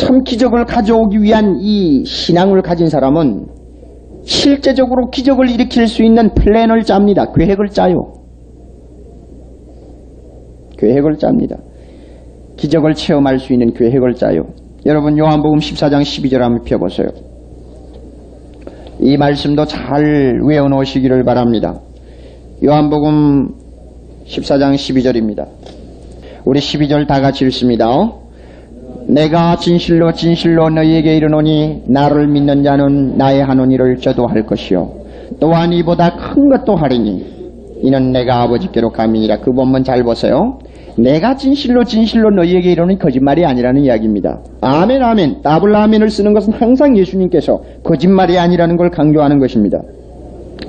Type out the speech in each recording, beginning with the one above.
참 기적을 가져오기 위한 이 신앙을 가진 사람은 실제적으로 기적을 일으킬 수 있는 플랜을 짭니다. 계획을 짜요. 계획을 짭니다. 기적을 체험할 수 있는 계획을 짜요. 여러분 요한복음 14장 12절 한번 펴보세요. 이 말씀도 잘 외워놓으시기를 바랍니다. 요한복음 14장 12절입니다. 우리 12절 다 같이 읽습니다. 내가 진실로 진실로 너희에게 이르노니 나를 믿는 자는 나의 하는 일을 저도 할 것이요 또한 이보다 큰 것도 하리니 이는 내가 아버지께로 감이니라. 그 본문 잘 보세요. 내가 진실로 진실로 너희에게 이르노니 거짓말이 아니라는 이야기입니다. 아멘 아멘. 더블 아멘을 쓰는 것은 항상 예수님께서 거짓말이 아니라는 걸 강조하는 것입니다.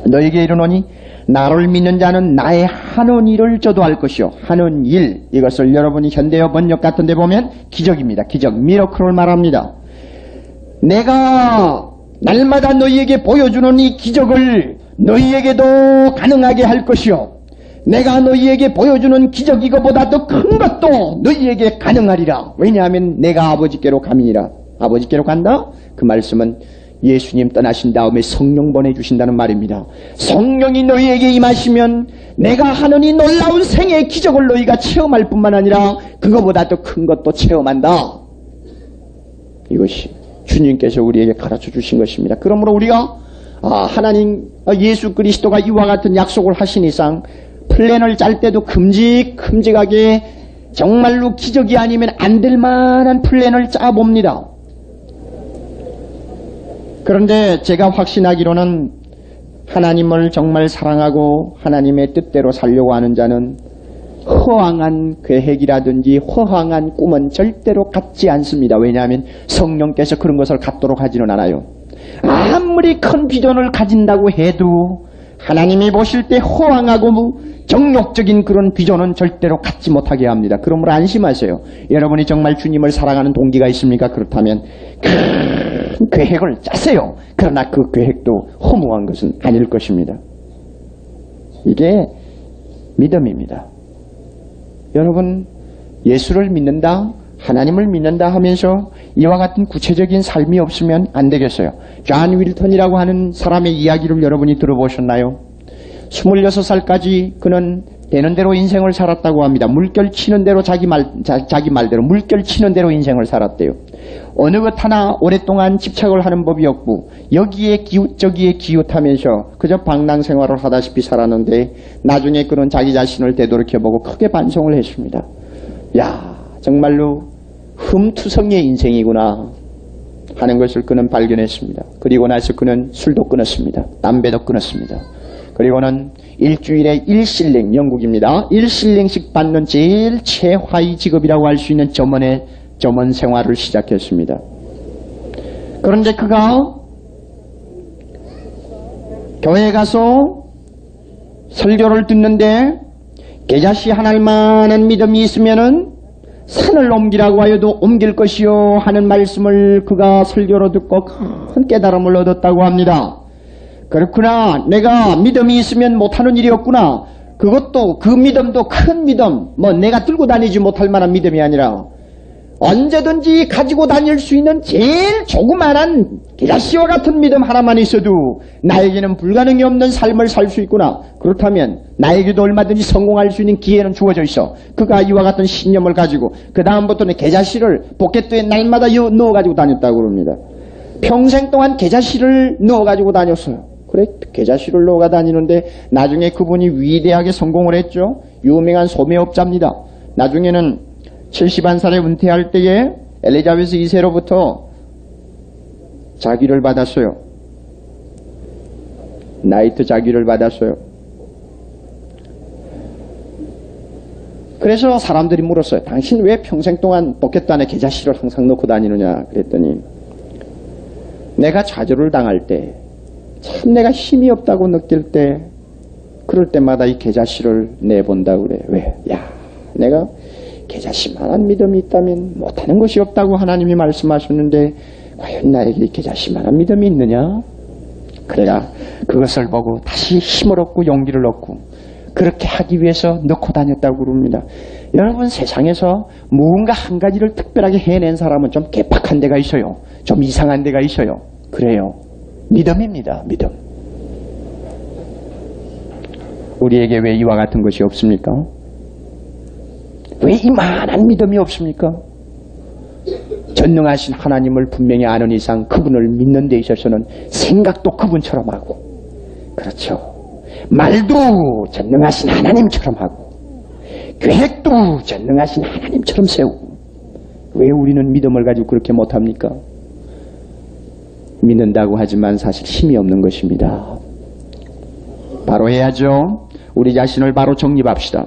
너희에게 이르노니 나를 믿는 자는 나의 하는 일을 저도 할 것이요. 하는 일, 이것을 여러분이 현대어 번역 같은 데 보면 기적입니다. 기적, 미러클을 말합니다. 내가 날마다 너희에게 보여주는 이 기적을 너희에게도 가능하게 할 것이요 내가 너희에게 보여주는 기적 이거보다 더 큰 것도 너희에게 가능하리라. 왜냐하면 내가 아버지께로 감이니라. 아버지께로 간다? 그 말씀은 예수님 떠나신 다음에 성령 보내주신다는 말입니다. 성령이 너희에게 임하시면 내가 하는 이 놀라운 생애의 기적을 너희가 체험할 뿐만 아니라 그거보다 더 큰 것도 체험한다. 이것이 주님께서 우리에게 가르쳐 주신 것입니다. 그러므로 우리가 하나님 예수 그리스도가 이와 같은 약속을 하신 이상 플랜을 짤 때도 큼직큼직하게 정말로 기적이 아니면 안 될 만한 플랜을 짜봅니다. 그런데 제가 확신하기로는 하나님을 정말 사랑하고 하나님의 뜻대로 살려고 하는 자는 허황한 계획이라든지 허황한 꿈은 절대로 갖지 않습니다. 왜냐하면 성령께서 그런 것을 갖도록 하지는 않아요. 아무리 큰 비전을 가진다고 해도 하나님이 보실 때 허황하고 정욕적인 그런 비전은 절대로 갖지 못하게 합니다. 그러므로 안심하세요. 여러분이 정말 주님을 사랑하는 동기가 있습니까? 그렇다면 큰 계획을 짜세요. 그러나 그 계획도 허무한 것은 아닐 것입니다. 이게 믿음입니다. 여러분 예수를 믿는다, 하나님을 믿는다 하면서 이와 같은 구체적인 삶이 없으면 안 되겠어요. 존 윌턴이라고 하는 사람의 이야기를 여러분이 들어보셨나요? 26살까지 그는 되는 대로 인생을 살았다고 합니다. 물결 치는 대로 자기 말대로 물결 치는 대로 인생을 살았대요. 어느 것 하나 오랫동안 집착을 하는 법이 없고 여기에 기웃 저기에 기웃하면서 그저 방랑 생활을 하다시피 살았는데 나중에 그는 자기 자신을 되돌이켜보고 크게 반성을 했습니다. 야, 정말로 흠투성의 인생이구나 하는 것을 그는 발견했습니다. 그리고 나서 그는 술도 끊었습니다. 담배도 끊었습니다. 그리고는 일주일에 1실링, 영국입니다. 1실링씩 받는 제일 최하위 직업이라고 할 수 있는 점원 생활을 시작했습니다. 그런데 그가 교회에 가서 설교를 듣는데 계자씨 하나일 만한 믿음이 있으면은 산을 옮기라고 하여도 옮길 것이요 하는 말씀을 그가 설교로 듣고 큰 깨달음을 얻었다고 합니다. 그렇구나. 내가 믿음이 있으면 못하는 일이 없구나. 그것도 그 믿음도 큰 믿음, 내가 들고 다니지 못할 만한 믿음이 아니라 언제든지 가지고 다닐 수 있는 제일 조그만한 계자씨와 같은 믿음 하나만 있어도 나에게는 불가능이 없는 삶을 살 수 있구나. 그렇다면 나에게도 얼마든지 성공할 수 있는 기회는 주어져 있어. 그가 이와 같은 신념을 가지고 그 다음부터는 계자씨를 포켓도에 날마다 넣어가지고 다녔다고 그럽니다. 평생 동안 계자씨를 넣어가지고 다녔어요. 그래, 계자씨를 넣어가 다니는데 나중에 그분이 위대하게 성공을 했죠. 유명한 소매업자입니다. 나중에는 71살에 은퇴할 때에 엘리자베스 2세로부터 자귀를 받았어요. 나이트 자귀를 받았어요. 그래서 사람들이 물었어요. 당신 왜 평생 동안 포켓도 안에 계자씨를 항상 넣고 다니느냐 그랬더니 내가 좌절을 당할 때 참 내가 힘이 없다고 느낄 때 그럴 때마다 이 계자씨를 내본다고 그래. 왜? 야, 내가 계자씨만한 믿음이 있다면 못하는 것이 없다고 하나님이 말씀하셨는데 과연 나에게 계자씨만한 믿음이 있느냐? 그래야 그것을 보고 다시 힘을 얻고 용기를 얻고 그렇게 하기 위해서 넣고 다녔다고 그럽니다. 여러분, 세상에서 무언가 한 가지를 특별하게 해낸 사람은 좀 개팍한 데가 있어요. 좀 이상한 데가 있어요. 그래요. 믿음입니다. 믿음. 우리에게 왜 이와 같은 것이 없습니까? 왜 이만한 믿음이 없습니까? 전능하신 하나님을 분명히 아는 이상 그분을 믿는 데 있어서는 생각도 그분처럼 하고, 그렇죠. 말도 전능하신 하나님처럼 하고, 계획도 전능하신 하나님처럼 세우고, 왜 우리는 믿음을 가지고 그렇게 못합니까? 믿는다고 하지만 사실 힘이 없는 것입니다. 바로 해야죠. 우리 자신을 바로 정립합시다.